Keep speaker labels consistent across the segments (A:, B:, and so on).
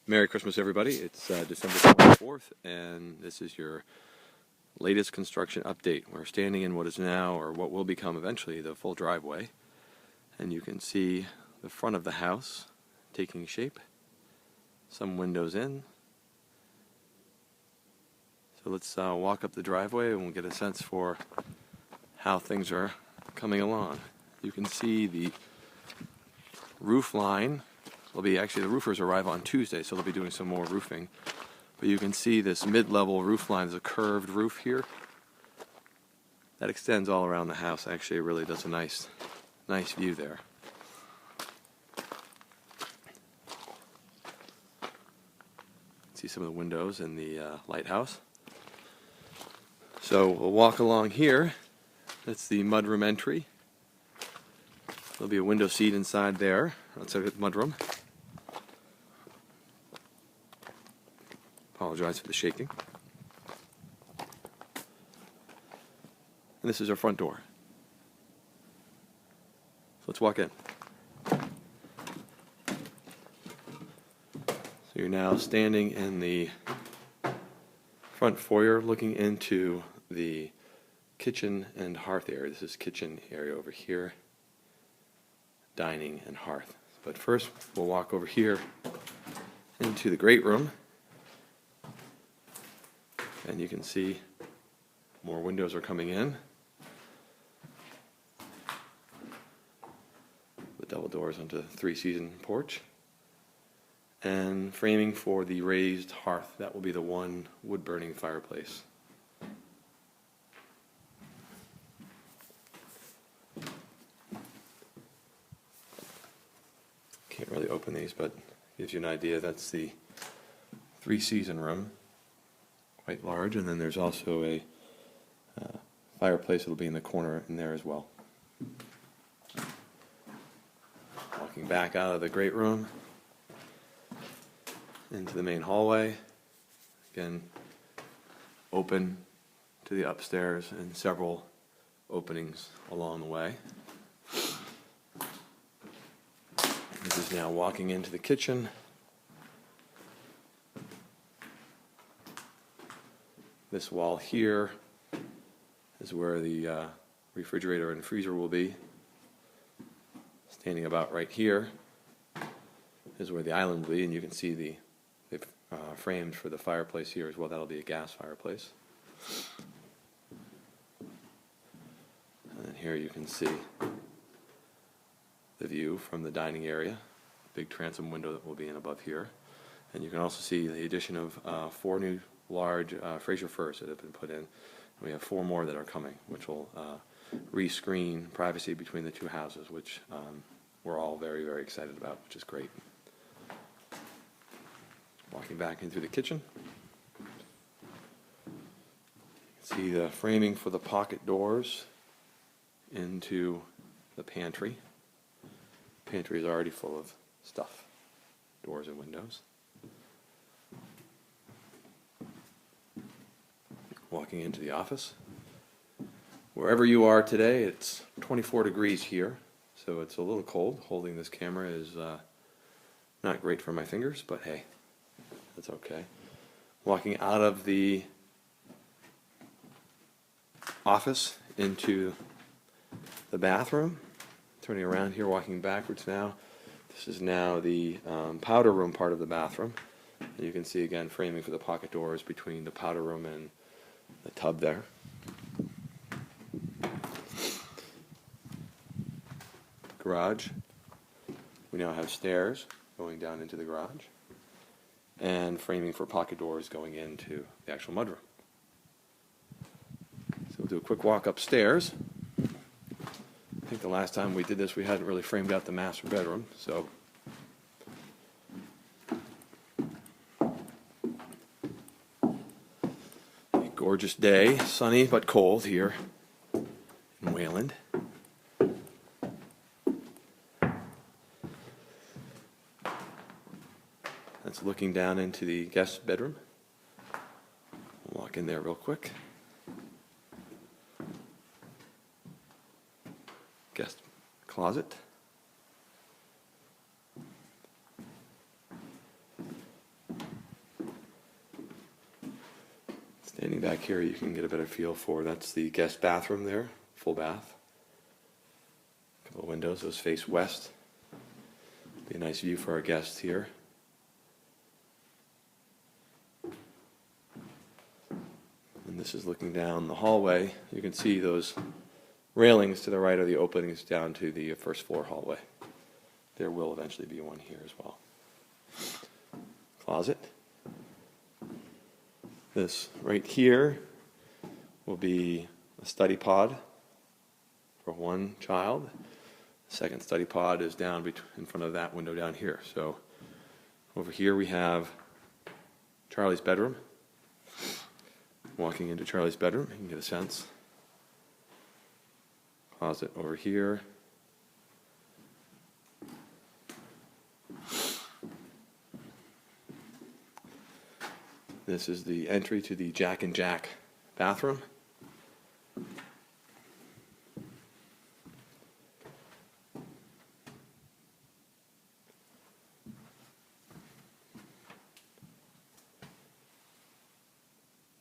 A: Merry Christmas, everybody. It's December 24th, and this is your latest construction update. We're standing in what is now, or what will become eventually, the full driveway. And you can see the front of the house taking shape. Some windows in. So let's walk up the driveway and we'll get a sense for how things are coming along. You can see the roof line. The roofers arrive on Tuesday, so they'll be doing some more roofing. But you can see this mid-level roof line is a curved roof here. That extends all around the house. Actually, it really does a nice view there. See some of the windows in the lighthouse. So we'll walk along here. That's the mudroom entry. There'll be a window seat inside there. That's a mudroom. Apologize for the shaking. And this is our front door. So let's walk in. So you're now standing in the front foyer looking into the kitchen and hearth area. This is kitchen area over here. Dining and hearth. But first we'll walk over here into the great room. And you can see more windows are coming in. The double doors onto the three-season porch. And framing for the raised hearth. That will be the one wood-burning fireplace. Can't really open these, but gives you an idea. That's the three-season room. Quite large, and then there's also a fireplace that'll be in the corner in there as well. Walking back out of the great room into the main hallway. Again, open to the upstairs and several openings along the way. This is now walking into the kitchen. This wall here is where the refrigerator and freezer will be. Standing about right here is where the island will be, and you can see they've framed for the fireplace here as well. That'll be a gas fireplace. And then here you can see the view from the dining area. Big transom window that will be in above here. And you can also see the addition of 4 new large Fraser firs that have been put in. And we have 4 more that are coming, which will re-screen privacy between the two houses, which we're all very, very excited about, which is great. Walking back into the kitchen. You can see the framing for the pocket doors into the pantry. Pantry is already full of stuff, doors and windows. Walking into the office. Wherever you are today, it's 24 degrees here, so it's a little cold. Holding this camera is not great for my fingers, but hey, that's okay. Walking out of the office into the bathroom. Turning around here, walking backwards now. This is now the powder room part of the bathroom. And you can see again framing for the pocket doors between the powder room and the tub there. Garage. We now have stairs going down into the garage. And framing for pocket doors going into the actual mudroom. So we'll do a quick walk upstairs. I think the last time we did this we hadn't really framed out the master bedroom, so gorgeous day, sunny but cold here in Wayland. That's looking down into the guest bedroom. We'll walk in there real quick. Guest closet. Standing back here, you can get a better feel for, that's the guest bathroom there, full bath. A couple of windows, those face west. Be a nice view for our guests here. And this is looking down the hallway. You can see those railings to the right are the openings down to the first floor hallway. There will eventually be one here as well. Closet. This right here will be a study pod for one child. The second study pod is down in front of that window down here. So over here we have Charlie's bedroom. Walking into Charlie's bedroom, you can get a sense. Closet over here. This is the entry to the Jack and Jack bathroom.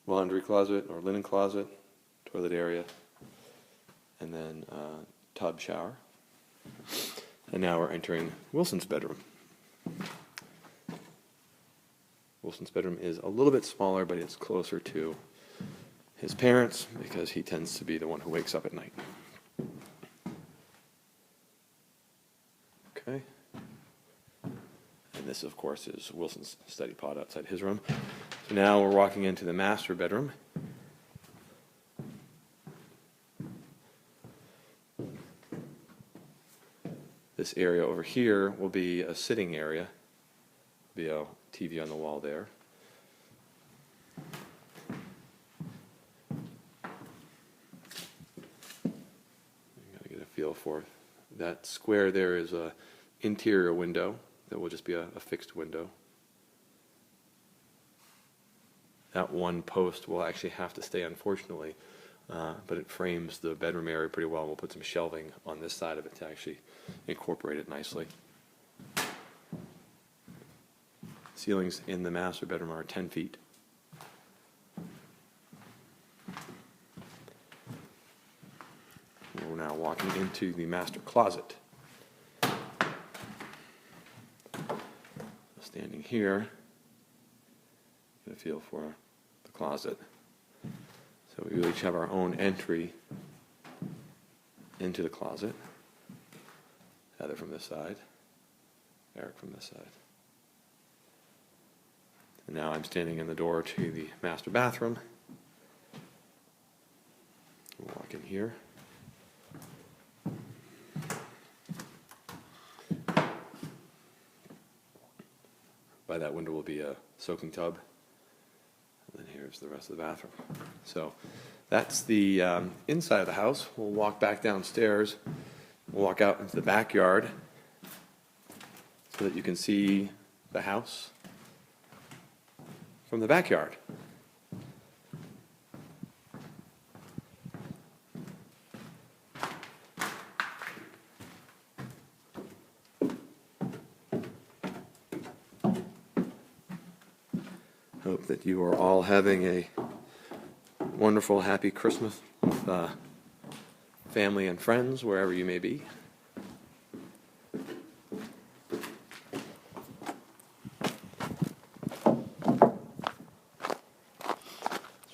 A: Laundry closet or linen closet, toilet area, and then tub shower. And now we're entering Wilson's bedroom. Wilson's bedroom is a little bit smaller, but it's closer to his parents because he tends to be the one who wakes up at night. Okay. And this, of course, is Wilson's study pod outside his room. So now we're walking into the master bedroom. This area over here will be a sitting area. Be a TV on the wall there. You gotta get a feel for that square. There is a interior window that will just be a fixed window. That one post will actually have to stay, unfortunately, but it frames the bedroom area pretty well. We'll put some shelving on this side of it to actually incorporate it nicely. Ceilings in the master bedroom are 10 feet. We're now walking into the master closet. Standing here, get a feel for the closet. So we each have our own entry into the closet. Heather from this side, Eric from this side. And now I'm standing in the door to the master bathroom. We'll walk in here. By that window will be a soaking tub. And then here's the rest of the bathroom. So that's the inside of the house. We'll walk back downstairs. We'll walk out into the backyard so that you can see the house from the backyard. Hope that you are all having a wonderful, happy Christmas with family and friends, wherever you may be.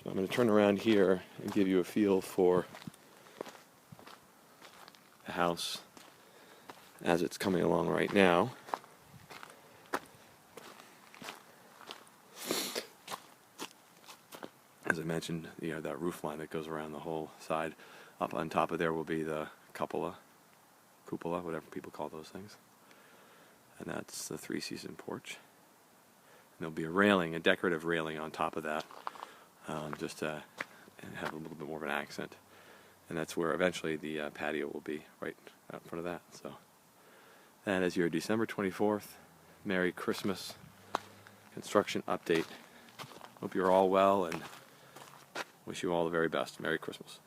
A: I'm going to turn around here and give you a feel for the house as it's coming along right now. As I mentioned, that roof line that goes around the whole side. Up on top of there will be the cupola, whatever people call those things. And that's the three-season porch. And there'll be a railing, a decorative railing on top of that. Just to have a little bit more of an accent. And that's where eventually the patio will be, right out in front of that. So that is your December 24th Merry Christmas construction update. Hope you're all well and wish you all the very best. Merry Christmas.